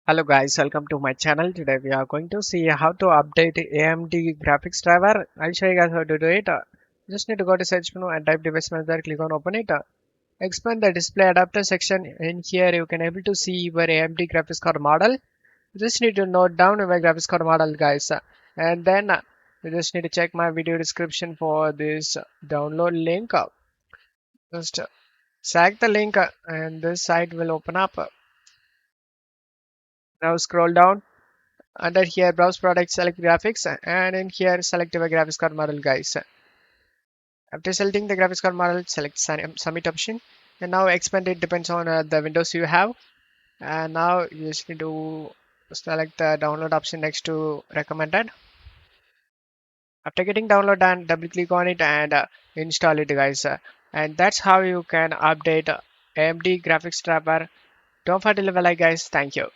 Hello guys, welcome to my channel. Today we are going to see how to update AMD graphics driver. I'll show you guys how to do it. Just need to go to search menu and type device manager, click on open it. Expand the display adapter section. In here you can able to see your AMD graphics card model. You just need to note down your graphics card model guys. And then you just need to check my video description for this download link. Just select the link and this site will open up. Now scroll down. Under here, browse products, select graphics, and in here, select your graphics card model, guys. After selecting the graphics card model, select submit option, and now expand it depends on the windows you have. And now you just need to select the download option next to recommended. After getting download done, double click on it and install it, guys. And that's how you can update AMD graphics driver. Don't forget to leave a like, guys. Thank you.